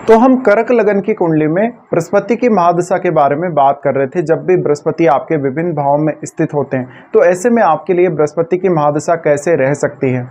तो हम कर्क लगन की कुंडली में बृहस्पति की महादशा के बारे में बात कर रहे थे। जब भी बृहस्पति आपके विभिन्न भावों में स्थित होते हैं तो ऐसे में आपके लिए बृहस्पति की महादशा कैसे रह सकती है।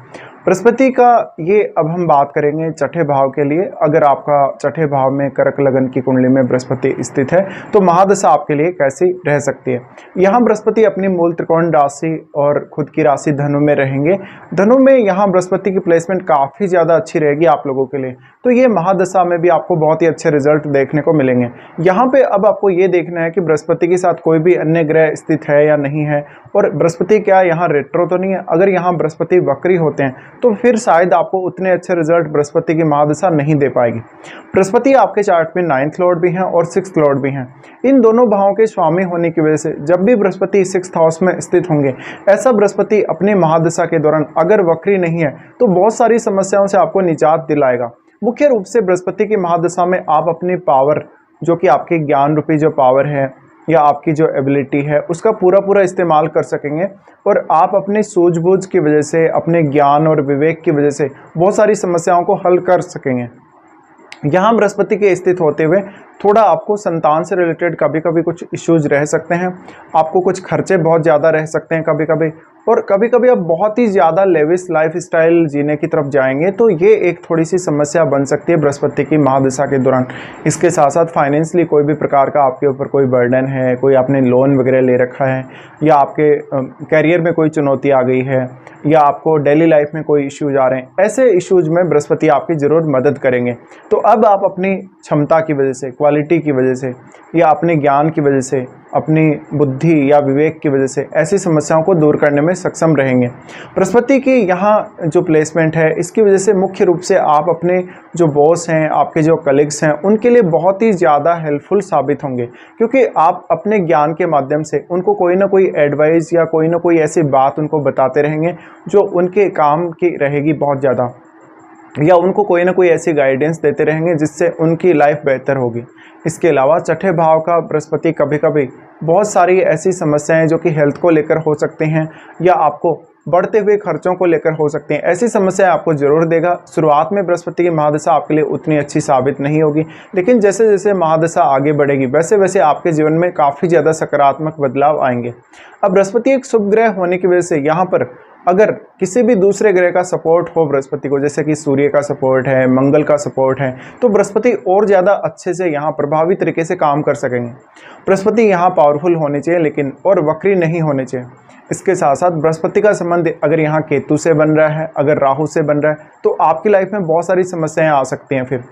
बृहस्पति का ये अब हम बात करेंगे छठे भाव के लिए। अगर आपका छठे भाव में कर्क लगन की कुंडली में बृहस्पति स्थित है तो महादशा आपके लिए कैसी रह सकती है। यहाँ बृहस्पति अपनी मूल त्रिकोण राशि और खुद की राशि धनु में रहेंगे। धनु में यहाँ बृहस्पति की प्लेसमेंट काफ़ी ज़्यादा अच्छी रहेगी आप लोगों के लिए, तो ये महादशा में भी आपको बहुत ही अच्छे रिजल्ट देखने को मिलेंगे। यहाँ पे अब आपको ये देखना है कि बृहस्पति के साथ कोई भी अन्य ग्रह स्थित है या नहीं है, और बृहस्पति क्या यहाँ रेट्रो तो नहीं है। अगर यहाँ बृहस्पति वक्री होते हैं तो फिर शायद आपको उतने अच्छे रिजल्ट बृहस्पति की महादशा नहीं दे पाएगी। बृहस्पति आपके चार्ट में 9th लॉर्ड भी हैं और 6th लॉर्ड भी हैं। इन दोनों भावों के स्वामी होने की वजह से जब भी बृहस्पति 6th हाउस में स्थित होंगे, ऐसा बृहस्पति अपनी महादशा के दौरान अगर वक्री नहीं है तो बहुत सारी समस्याओं से आपको निजात दिलाएगा। मुख्य रूप से बृहस्पति की महादशा में आप अपनी पावर, जो कि आपके ज्ञान रूपी जो पावर है या आपकी जो एबिलिटी है, उसका पूरा इस्तेमाल कर सकेंगे और आप अपनी सूझबूझ की वजह से, अपने ज्ञान और विवेक की वजह से बहुत सारी समस्याओं को हल कर सकेंगे। यहाँ बृहस्पति के स्थित होते हुए थोड़ा आपको संतान से रिलेटेड कभी कभी कुछ इश्यूज रह सकते हैं। आपको कुछ खर्चे बहुत ज़्यादा रह सकते हैं कभी कभी, और कभी कभी आप बहुत ही ज़्यादा लेविश लाइफ स्टाइल जीने की तरफ जाएंगे, तो ये एक थोड़ी सी समस्या बन सकती है बृहस्पति की महादशा के दौरान। इसके साथ साथ फाइनेंशियली कोई भी प्रकार का आपके ऊपर कोई बर्डन है, कोई आपने लोन वगैरह ले रखा है, या आपके कैरियर में कोई चुनौती आ गई है, या आपको डेली लाइफ में कोई इश्यूज आ रहे हैं, ऐसे इश्यूज में बृहस्पति आपकी ज़रूर मदद करेंगे। तो अब आप अपनी क्षमता की वजह से, क्वालिटी की वजह से, या अपने ज्ञान की वजह से, अपनी बुद्धि या विवेक की वजह से ऐसी समस्याओं को दूर करने में सक्षम रहेंगे। बृहस्पति की यहाँ जो प्लेसमेंट है, इसकी वजह से मुख्य रूप से आप अपने जो बॉस हैं, आपके जो कलीग्स हैं, उनके लिए बहुत ही ज़्यादा हेल्पफुल साबित होंगे, क्योंकि आप अपने ज्ञान के माध्यम से उनको कोई ना कोई एडवाइस या कोई ना कोई ऐसी बात उनको बताते रहेंगे जो उनके काम की रहेगी बहुत ज़्यादा, या उनको कोई ना कोई ऐसी गाइडेंस देते रहेंगे जिससे उनकी लाइफ बेहतर होगी। इसके अलावा छठे भाव का बृहस्पति कभी कभी बहुत सारी ऐसी समस्याएं जो कि हेल्थ को लेकर हो सकते हैं, या आपको बढ़ते हुए खर्चों को लेकर हो सकते हैं, ऐसी समस्याएं आपको ज़रूर देगा। शुरुआत में बृहस्पति की महादशा आपके लिए उतनी अच्छी साबित नहीं होगी, लेकिन जैसे जैसे महादशा आगे बढ़ेगी वैसे वैसे आपके जीवन में काफ़ी ज़्यादा सकारात्मक बदलाव आएंगे। अब बृहस्पति एक शुभ ग्रह होने की वजह से यहाँ पर अगर किसी भी दूसरे ग्रह का सपोर्ट हो बृहस्पति को, जैसे कि सूर्य का सपोर्ट है, मंगल का सपोर्ट है, तो बृहस्पति और ज़्यादा अच्छे से यहाँ प्रभावी तरीके से काम कर सकेंगे। बृहस्पति यहाँ पावरफुल होने चाहिए, लेकिन और वक्री नहीं होने चाहिए। इसके साथ साथ बृहस्पति का संबंध अगर यहाँ केतु से बन रहा है, अगर राहु से बन रहा है, तो आपकी लाइफ में बहुत सारी समस्याएं आ सकती हैं फिर।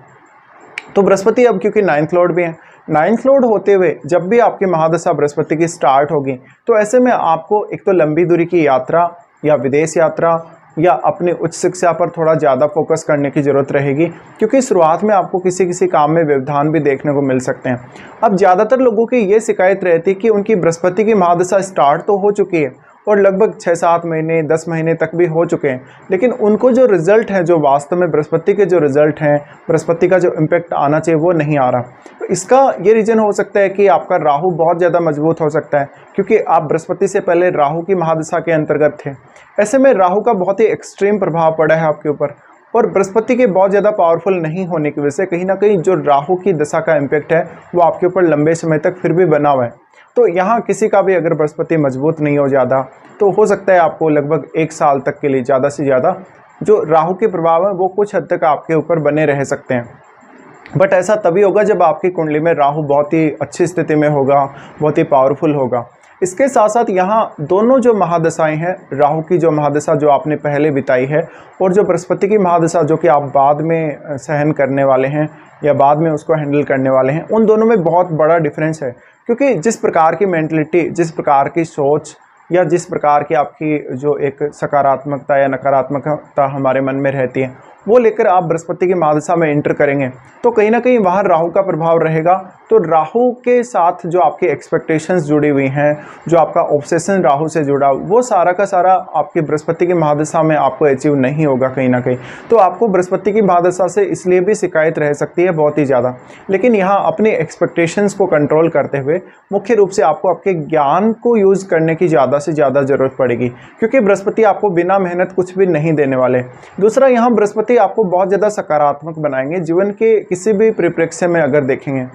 तो बृहस्पति अब क्योंकि 9th लॉर्ड भी हैं, 9th लॉर्ड होते हुए जब भी आपकी महादशा बृहस्पति की स्टार्ट होगी, तो ऐसे में आपको एक तो लंबी दूरी की यात्रा या विदेश यात्रा या अपनी उच्च शिक्षा पर थोड़ा ज़्यादा फोकस करने की ज़रूरत रहेगी, क्योंकि शुरुआत में आपको किसी काम में व्यवधान भी देखने को मिल सकते हैं। अब ज़्यादातर लोगों की ये शिकायत रहती है कि उनकी बृहस्पति की महादशा स्टार्ट तो हो चुकी है और लगभग 6-7 महीने 10 महीने तक भी हो चुके हैं, लेकिन उनको जो रिज़ल्ट है, जो वास्तव में बृहस्पति के जो रिज़ल्ट हैं, बृहस्पति का जो इम्पैक्ट आना चाहिए वो नहीं आ रहा। तो इसका ये रीज़न हो सकता है कि आपका राहु बहुत ज़्यादा मजबूत हो सकता है, क्योंकि आप बृहस्पति से पहले राहु की महादशा के अंतर्गत थे। ऐसे में राहु का बहुत ही एक्सट्रीम प्रभाव पड़ा है आपके ऊपर, और बृहस्पति के बहुत ज़्यादा पावरफुल नहीं होने की वजह से कहीं ना कहीं जो राहु की दशा का इम्पैक्ट है वो आपके ऊपर लंबे समय तक फिर भी बना हुआ है। तो यहाँ किसी का भी अगर बृहस्पति मजबूत नहीं हो ज़्यादा, तो हो सकता है आपको लगभग 1 साल तक के लिए ज़्यादा से ज़्यादा जो राहु के प्रभाव है वो कुछ हद तक आपके ऊपर बने रह सकते हैं। बट ऐसा तभी होगा जब आपकी कुंडली में राहु बहुत ही अच्छी स्थिति में होगा, बहुत ही पावरफुल होगा। इसके साथ साथ यहाँ दोनों जो महादशाएं हैं, राहु की जो महादशा जो आपने पहले बिताई है और जो बृहस्पति की महादशा जो कि आप बाद में सहन करने वाले हैं या बाद में उसको हैंडल करने वाले हैं, उन दोनों में बहुत बड़ा डिफरेंस है। क्योंकि जिस प्रकार की मेंटलिटी, जिस प्रकार की सोच या जिस प्रकार की आपकी जो एक सकारात्मकता या नकारात्मकता हमारे मन में रहती है, वो लेकर आप बृहस्पति की महादशा में एंटर करेंगे तो कहीं ना कहीं वहाँ राहु का प्रभाव रहेगा। तो राहु के साथ जो आपकी एक्सपेक्टेशंस जुड़ी हुई हैं, जो आपका ऑब्सेशन राहु से जुड़ा, वो सारा का सारा आपकी बृहस्पति की महादशा में आपको अचीव नहीं होगा कहीं ना कहीं। तो आपको बृहस्पति की महादशा से इसलिए भी शिकायत रह सकती है बहुत ही ज़्यादा, लेकिन यहाँ अपनी एक्सपेक्टेशंस को कंट्रोल करते हुए मुख्य रूप से आपको आपके ज्ञान को यूज़ करने की ज़्यादा से ज़्यादा ज़रूरत पड़ेगी, क्योंकि बृहस्पति आपको बिना मेहनत कुछ भी नहीं देने वाले। दूसरा, यहाँ बृहस्पति बृहस्पति आपको बहुत ज़्यादा सकारात्मक बनाएंगे जीवन के किसी भी परिप्रेक्ष्य में। अगर देखेंगे,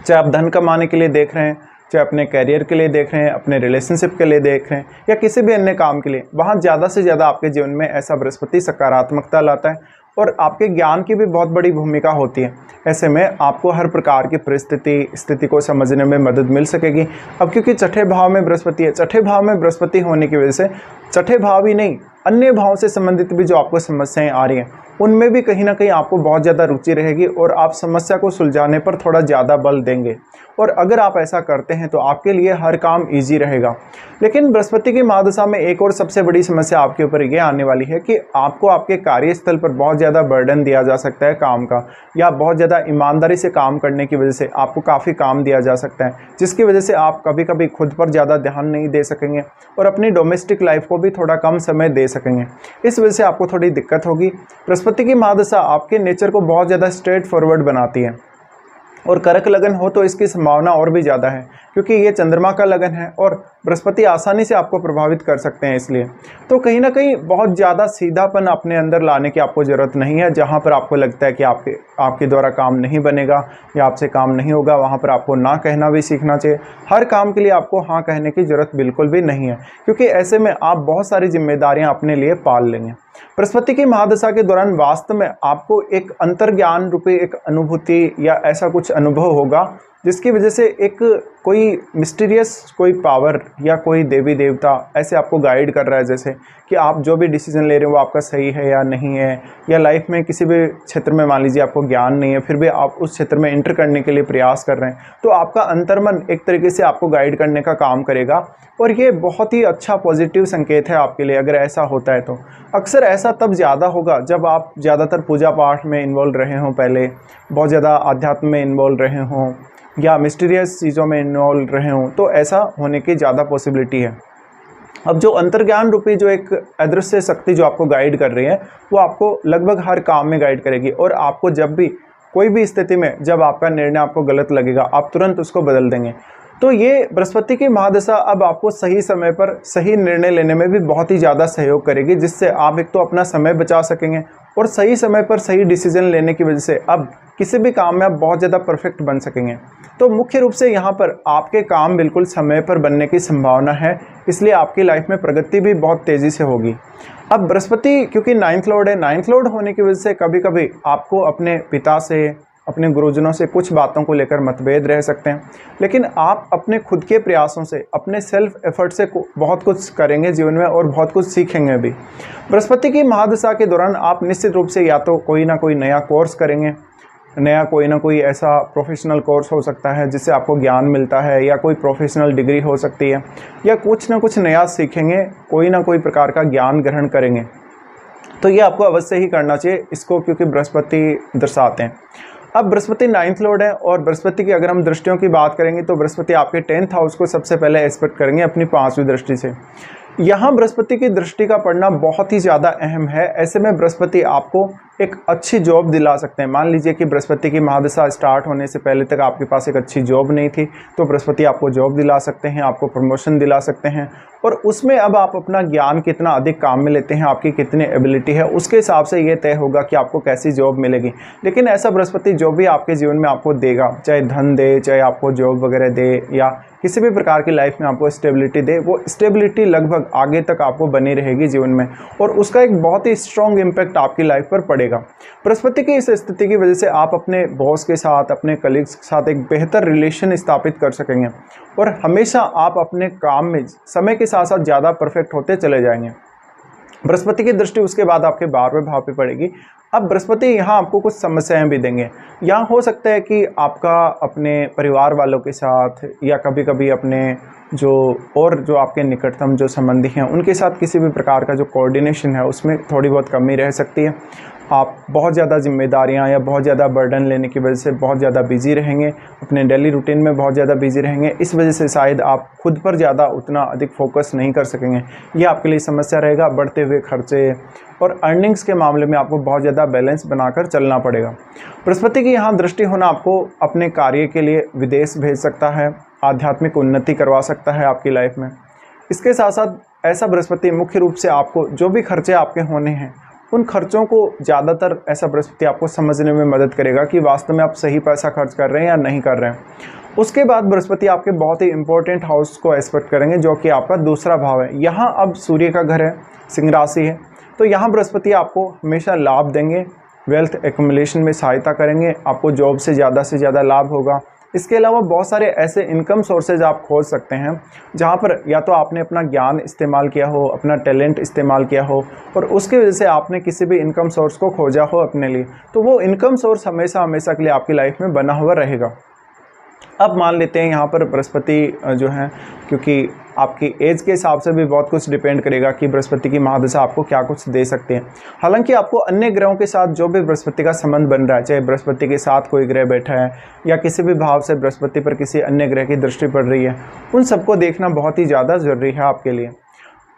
चाहे आप धन कमाने के लिए देख रहे हैं, चाहे अपने कैरियर के लिए देख रहे हैं, अपने रिलेशनशिप के लिए देख रहे हैं, या किसी भी अन्य काम के लिए, वहाँ ज़्यादा से ज़्यादा आपके जीवन में ऐसा बृहस्पति सकारात्मकता लाता है और आपके ज्ञान की भी बहुत बड़ी भूमिका होती है। ऐसे में आपको हर प्रकार की स्थिति को समझने में मदद मिल सकेगी। अब क्योंकि छठे भाव में बृहस्पति है, छठे भाव में बृहस्पति होने की वजह से छठे भाव ही नहीं, अन्य भाव से संबंधित भी जो आपको समस्याएं आ रही हैं, उनमें भी कहीं ना कहीं आपको बहुत ज़्यादा रुचि रहेगी और आप समस्या को सुलझाने पर थोड़ा ज़्यादा बल देंगे। और अगर आप ऐसा करते हैं तो आपके लिए हर काम ईजी रहेगा। लेकिन बृहस्पति की महादशा में एक और सबसे बड़ी समस्या आपके ऊपर ये आने वाली है कि आपको आपके कार्यस्थल पर बहुत ज़्यादा बर्डन दिया जा सकता है काम का, या बहुत ज़्यादा ईमानदारी से काम करने की वजह से आपको काफ़ी काम दिया जा सकता है, जिसकी वजह से आप कभी कभी खुद पर ज़्यादा ध्यान नहीं दे सकेंगे और अपनी डोमेस्टिक लाइफ को भी थोड़ा कम समय दे सकेंगे। इस वजह से आपको थोड़ी दिक्कत होगी। बृहस्पति की महादशा आपके नेचर को बहुत ज़्यादा स्ट्रेट फॉरवर्ड बनाती है, और कर्क लगन हो तो इसकी संभावना और भी ज़्यादा है, क्योंकि ये चंद्रमा का लगन है और बृहस्पति आसानी से आपको प्रभावित कर सकते हैं। इसलिए तो कहीं ना कहीं बहुत ज़्यादा सीधापन अपने अंदर लाने की आपको ज़रूरत नहीं है। जहाँ पर आपको लगता है कि आपके द्वारा काम नहीं बनेगा या आपसे काम नहीं होगा, वहाँ पर आपको ना कहना भी सीखना चाहिए। हर काम के लिए आपको हाँ कहने की ज़रूरत बिल्कुल भी नहीं है, क्योंकि ऐसे में आप बहुत सारी जिम्मेदारियाँ अपने लिए पाल लेंगे। बृहस्पति की महादशा के दौरान वास्तव में आपको एक अंतर्ज्ञान रूपी एक अनुभूति या ऐसा कुछ अनुभव होगा, जिसकी वजह से एक कोई मिस्टीरियस कोई पावर या कोई देवी देवता ऐसे आपको गाइड कर रहा है, जैसे कि आप जो भी डिसीजन ले रहे हो वो आपका सही है या नहीं है। या लाइफ में किसी भी क्षेत्र में मान लीजिए आपको ज्ञान नहीं है, फिर भी आप उस क्षेत्र में एंटर करने के लिए प्रयास कर रहे हैं, तो आपका अंतर्मन एक तरीके से आपको गाइड करने का काम करेगा। और ये बहुत ही अच्छा पॉजिटिव संकेत है आपके लिए अगर ऐसा होता है तो। अक्सर ऐसा तब ज़्यादा होगा जब आप ज़्यादातर पूजा पाठ में इन्वॉल्व रहे हों, पहले बहुत ज़्यादा अध्यात्म में इन्वॉल्व रहे हों या मिस्टीरियस चीज़ों में इन्वॉल्व रहे हों, तो ऐसा होने की ज़्यादा पॉसिबिलिटी है। अब जो अंतर्ज्ञान रूपी जो एक अदृश्य शक्ति जो आपको गाइड कर रही है, वो आपको लगभग हर काम में गाइड करेगी, और आपको जब भी कोई भी स्थिति में जब आपका निर्णय आपको गलत लगेगा, आप तुरंत उसको बदल देंगे। तो ये बृहस्पति की महादशा अब आपको सही समय पर सही निर्णय लेने में भी बहुत ही ज़्यादा सहयोग करेगी, जिससे आप एक तो अपना समय बचा सकेंगे और सही समय पर सही डिसीजन लेने की वजह से अब किसी भी काम में आप बहुत ज़्यादा परफेक्ट बन सकेंगे। तो मुख्य रूप से यहाँ पर आपके काम बिल्कुल समय पर बनने की संभावना है, इसलिए आपकी लाइफ में प्रगति भी बहुत तेज़ी से होगी। अब बृहस्पति क्योंकि 9th लॉर्ड है, 9th लॉर्ड होने की वजह से कभी कभी आपको अपने पिता से, अपने गुरुजनों से कुछ बातों को लेकर मतभेद रह सकते हैं, लेकिन आप अपने खुद के प्रयासों से, अपने सेल्फ एफर्ट से बहुत कुछ करेंगे जीवन में और बहुत कुछ सीखेंगे भी। बृहस्पति की महादशा के दौरान आप निश्चित रूप से या तो कोई ना कोई नया कोर्स करेंगे, नया कोई ना कोई ऐसा प्रोफेशनल कोर्स हो सकता है जिससे आपको ज्ञान मिलता है, या कोई प्रोफेशनल डिग्री हो सकती है, या कुछ ना कुछ नया सीखेंगे, कोई ना कोई प्रकार का ज्ञान ग्रहण करेंगे। तो ये आपको अवश्य ही करना चाहिए इसको, क्योंकि बृहस्पति दर्शाते हैं। अब बृहस्पति 9th लॉर्ड है, और बृहस्पति की अगर हम दृष्टियों की बात करेंगे तो बृहस्पति आपके 10th हाउस को सबसे पहले एस्पेक्ट करेंगे अपनी 5वीं दृष्टि से। यहाँ बृहस्पति की दृष्टि का पड़ना बहुत ही ज़्यादा अहम है। ऐसे में बृहस्पति आपको एक अच्छी जॉब दिला सकते हैं। मान लीजिए कि बृहस्पति की महादशा स्टार्ट होने से पहले तक आपके पास एक अच्छी जॉब नहीं थी, तो बृहस्पति आपको जॉब दिला सकते हैं, आपको प्रमोशन दिला सकते हैं, और उसमें अब आप अपना ज्ञान कितना अधिक काम में लेते हैं, आपकी कितनी एबिलिटी है, उसके हिसाब से ये तय होगा कि आपको कैसी जॉब मिलेगी। लेकिन ऐसा बृहस्पति जो भी आपके जीवन में आपको देगा, चाहे धन दे, चाहे आपको जॉब वगैरह दे, या किसी भी प्रकार की लाइफ में आपको स्टेबिलिटी दे, वो स्टेबिलिटी लगभग आगे तक आपको बनी रहेगी जीवन में, और उसका एक बहुत ही स्ट्रॉन्ग इम्पैक्ट आपकी लाइफ पर पड़ेगा। बृहस्पति की इस स्थिति की वजह से आप अपने बॉस के साथ, अपने कलीग्स के साथ एक बेहतर रिलेशन स्थापित कर सकेंगे, और हमेशा आप अपने काम में समय के साथ साथ ज़्यादा परफेक्ट होते चले जाएंगे। बृहस्पति की दृष्टि उसके बाद आपके 12वें भाव पे पड़ेगी। अब बृहस्पति यहाँ आपको कुछ समस्याएं भी देंगे। यहाँ हो सकता है कि आपका अपने परिवार वालों के साथ, या कभी कभी अपने जो आपके निकटतम जो संबंधी हैं उनके साथ किसी भी प्रकार का जो कोऑर्डिनेशन है उसमें थोड़ी बहुत कमी रह सकती है। आप बहुत ज़्यादा जिम्मेदारियां या बहुत ज़्यादा बर्डन लेने की वजह से बहुत ज़्यादा बिजी रहेंगे, अपने डेली रूटीन में बहुत ज़्यादा बिजी रहेंगे। इस वजह से शायद आप खुद पर ज़्यादा उतना अधिक फोकस नहीं कर सकेंगे। ये आपके लिए समस्या रहेगा। बढ़ते हुए खर्चे और अर्निंग्स के मामले में आपको बहुत ज़्यादा बैलेंस बनाकर चलना पड़ेगा। बृहस्पति की यहाँ दृष्टि होना आपको अपने कार्य के लिए विदेश भेज सकता है, आध्यात्मिक उन्नति करवा सकता है आपकी लाइफ में। इसके साथ साथ ऐसा बृहस्पति मुख्य रूप से आपको जो भी खर्चे आपके होने हैं उन खर्चों को ज़्यादातर ऐसा बृहस्पति आपको समझने में मदद करेगा कि वास्तव में आप सही पैसा खर्च कर रहे हैं या नहीं कर रहे हैं। उसके बाद बृहस्पति आपके बहुत ही इंपॉर्टेंट हाउस को एस्पेक्ट करेंगे, जो कि आपका दूसरा भाव है। यहाँ अब सूर्य का घर है, सिंह राशि है, तो यहाँ बृहस्पति आपको हमेशा लाभ देंगे, वेल्थ एक्युमुलेशन में सहायता करेंगे, आपको जॉब से ज़्यादा लाभ होगा। इसके अलावा बहुत सारे ऐसे इनकम सोर्सेज आप खोज सकते हैं जहाँ पर या तो आपने अपना ज्ञान इस्तेमाल किया हो, अपना टैलेंट इस्तेमाल किया हो और उसकी वजह से आपने किसी भी इनकम सोर्स को खोजा हो अपने लिए, तो वो इनकम सोर्स हमेशा हमेशा के लिए आपकी लाइफ में बना हुआ रहेगा। अब मान लेते हैं यहाँ पर बृहस्पति जो है, क्योंकि आपकी एज के हिसाब से भी बहुत कुछ डिपेंड करेगा कि बृहस्पति की महादशा आपको क्या कुछ दे सकते हैं। हालांकि आपको अन्य ग्रहों के साथ जो भी बृहस्पति का संबंध बन रहा है, चाहे बृहस्पति के साथ कोई ग्रह बैठा है या किसी भी भाव से बृहस्पति पर किसी अन्य ग्रह की दृष्टि पड़ रही है, उन सबको देखना बहुत ही ज़्यादा ज़रूरी है आपके लिए।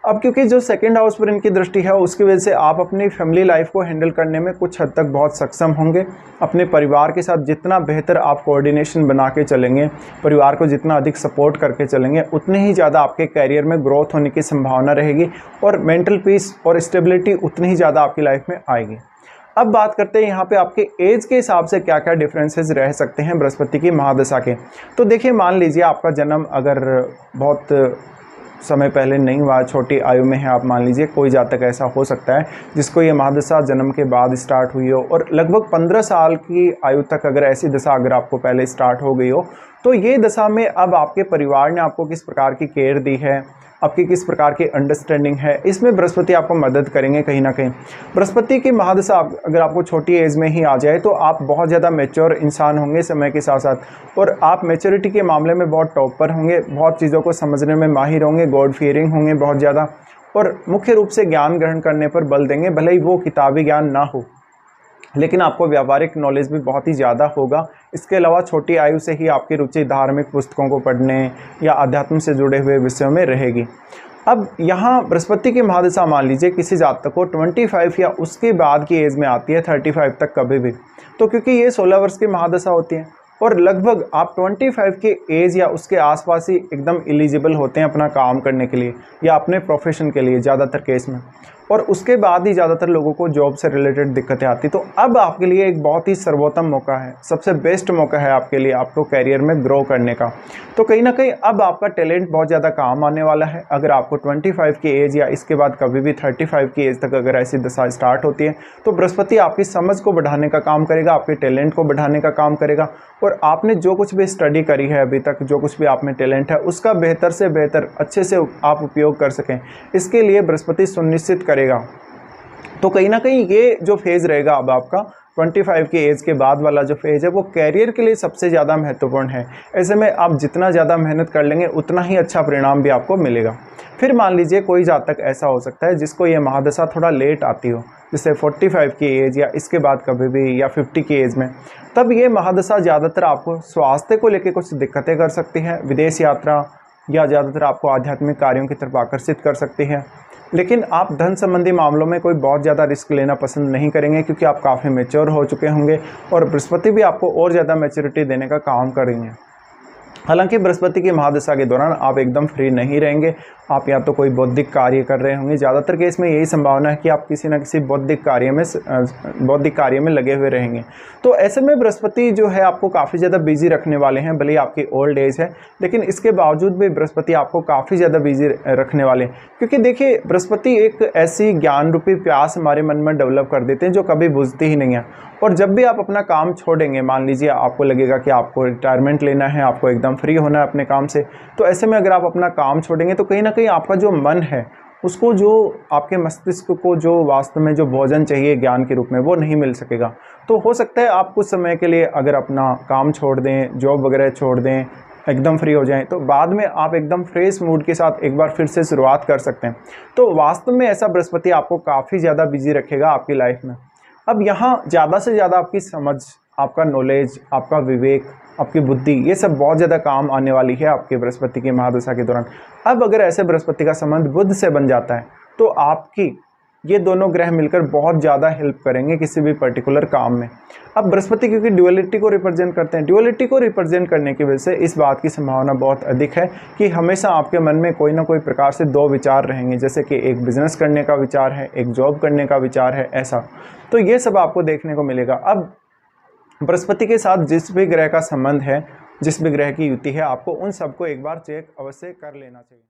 अब क्योंकि जो सेकंड हाउस पर इनकी दृष्टि है, उसकी वजह से आप अपनी फैमिली लाइफ को हैंडल करने में कुछ हद तक बहुत सक्षम होंगे। अपने परिवार के साथ जितना बेहतर आप कोऑर्डिनेशन बना के चलेंगे, परिवार को जितना अधिक सपोर्ट करके चलेंगे, उतने ही ज़्यादा आपके कैरियर में ग्रोथ होने की संभावना रहेगी और मेंटल पीस और स्टेबिलिटी उतनी ही ज़्यादा आपकी लाइफ में आएगी। अब बात करते हैं यहाँ पे आपके एज के हिसाब से क्या क्या डिफरेंसेस रह सकते हैं बृहस्पति की महादशा के। तो देखिए, मान लीजिए आपका जन्म अगर बहुत समय पहले नहीं हुआ, छोटी आयु में है, आप मान लीजिए कोई जातक ऐसा हो सकता है जिसको ये महादशा जन्म के बाद स्टार्ट हुई हो और लगभग 15 साल की आयु तक अगर ऐसी दशा अगर आपको पहले स्टार्ट हो गई हो, तो ये दशा में अब आपके परिवार ने आपको किस प्रकार की केयर दी है, आपकी किस प्रकार की अंडरस्टैंडिंग है, इसमें बृहस्पति आपको मदद करेंगे कहीं ना कहीं। बृहस्पति की महादशा अगर आपको छोटी एज में ही आ जाए तो आप बहुत ज़्यादा मैच्योर इंसान होंगे समय के साथ साथ, और आप मैच्योरिटी के मामले में बहुत टॉप पर होंगे, बहुत चीज़ों को समझने में माहिर होंगे, गॉड फियरिंग होंगे बहुत ज़्यादा, और मुख्य रूप से ज्ञान ग्रहण करने पर बल देंगे। भले ही वो किताबी ज्ञान ना हो, लेकिन आपको व्यावहारिक नॉलेज भी बहुत ही ज़्यादा होगा। इसके अलावा छोटी आयु से ही आपकी रुचि धार्मिक पुस्तकों को पढ़ने या अध्यात्म से जुड़े हुए विषयों में रहेगी। अब यहाँ बृहस्पति की महादशा मान लीजिए किसी जातक को 25 या उसके बाद की एज में आती है, 35 तक कभी भी, तो क्योंकि ये 16 वर्ष की महादशा होती है और लगभग आप 25 के एज या उसके आसपास ही एकदम एलिजिबल होते हैं अपना काम करने के लिए या अपने प्रोफेशन के लिए ज़्यादातर केस में, और उसके बाद ही ज़्यादातर लोगों को जॉब से रिलेटेड दिक्कतें आती। तो अब आपके लिए एक बहुत ही सर्वोत्तम मौका है, सबसे बेस्ट मौका है आपके लिए आपको कैरियर में ग्रो करने का। तो कहीं ना कहीं अब आपका टैलेंट बहुत ज़्यादा काम आने वाला है। अगर आपको 25 की एज या इसके बाद कभी भी 35 की एज तक अगर ऐसी दशा स्टार्ट होती है, तो बृहस्पति आपकी समझ को बढ़ाने का काम करेगा, आपके टैलेंट को बढ़ाने का काम करेगा, और आपने जो कुछ भी स्टडी करी है अभी तक, जो कुछ भी आप में टैलेंट है, उसका बेहतर से बेहतर अच्छे से आप उपयोग कर सकें, इसके लिए बृहस्पति सुनिश्चित करेगा। तो कहीं ना कहीं ये जो फेज़ रहेगा अब आपका 25 की एज के बाद वाला जो फेज़ है, वो कैरियर के लिए सबसे ज़्यादा महत्वपूर्ण है। ऐसे में आप जितना ज़्यादा मेहनत कर लेंगे उतना ही अच्छा परिणाम भी आपको मिलेगा। फिर मान लीजिए कोई जातक ऐसा हो सकता है जिसको ये महादशा थोड़ा लेट आती हो, जैसे 45 की एज या इसके बाद कभी भी या 50 की एज में, तब ये महादशा ज़्यादातर आपको स्वास्थ्य को लेकर कुछ दिक्कतें कर सकती है, विदेश यात्रा या ज़्यादातर आपको आध्यात्मिक कार्यों की तरफ आकर्षित कर सकती है। लेकिन आप धन संबंधी मामलों में कोई बहुत ज़्यादा रिस्क लेना पसंद नहीं करेंगे, क्योंकि आप काफ़ी मैच्योर हो चुके होंगे और बृहस्पति भी आपको और ज़्यादा मैच्योरिटी देने का काम करेंगे। हालांकि बृहस्पति की महादशा के दौरान आप एकदम फ्री नहीं रहेंगे, आप या तो कोई बौद्धिक कार्य कर रहे होंगे, ज़्यादातर केस में यही संभावना है कि आप किसी न किसी बौद्धिक कार्य में लगे हुए रहेंगे। तो ऐसे में बृहस्पति जो है आपको काफ़ी ज़्यादा बिजी रखने वाले हैं। भले ही आपकी ओल्ड एज है, लेकिन इसके बावजूद भी बृहस्पति आपको काफ़ी ज़्यादा बिजी रखने वाले हैं, क्योंकि देखिए बृहस्पति एक ऐसी ज्ञान रूपी प्यास हमारे मन में डेवलप कर देते हैं जो कभी बुझती ही नहीं है। और जब भी आप अपना काम छोड़ेंगे, मान लीजिए आपको लगेगा कि आपको रिटायरमेंट लेना है, आपको एकदम फ्री होना है अपने काम से, तो ऐसे में अगर आप अपना काम छोड़ेंगे तो कहीं ना कहीं आपका जो मन है उसको, जो आपके मस्तिष्क को जो वास्तव में जो भोजन चाहिए ज्ञान के रूप में, वो नहीं मिल सकेगा। तो हो सकता है आप कुछ समय के लिए अगर अपना काम छोड़ दें, जॉब वगैरह छोड़ दें, एकदम फ्री हो जाएं, तो बाद में आप एकदम फ्रेश मूड के साथ एक बार फिर से शुरुआत कर सकते हैं। तो वास्तव में ऐसा बृहस्पति आपको काफ़ी ज़्यादा बिजी रखेगा आपकी लाइफ में। अब यहाँ ज़्यादा से ज़्यादा आपकी समझ, आपका नॉलेज, आपका विवेक, आपकी बुद्धि, ये सब बहुत ज़्यादा काम आने वाली है आपके बृहस्पति की महादशा के दौरान। अब अगर ऐसे बृहस्पति का संबंध बुध से बन जाता है, तो आपकी ये दोनों ग्रह मिलकर बहुत ज़्यादा हेल्प करेंगे किसी भी पर्टिकुलर काम में। अब बृहस्पति क्योंकि ड्युअलिटी को रिप्रेजेंट करते हैं, ड्युअलिटी को रिप्रेजेंट करने की वजह से इस बात की संभावना बहुत अधिक है कि हमेशा आपके मन में कोई ना कोई प्रकार से दो विचार रहेंगे, जैसे कि एक बिजनेस करने का विचार है, एक जॉब करने का विचार है, ऐसा। तो ये सब आपको देखने को मिलेगा। अब बृहस्पति के साथ जिस भी ग्रह का संबंध है, जिस भी ग्रह की युति है, आपको उन सबको एक बार चेक अवश्य कर लेना चाहिए।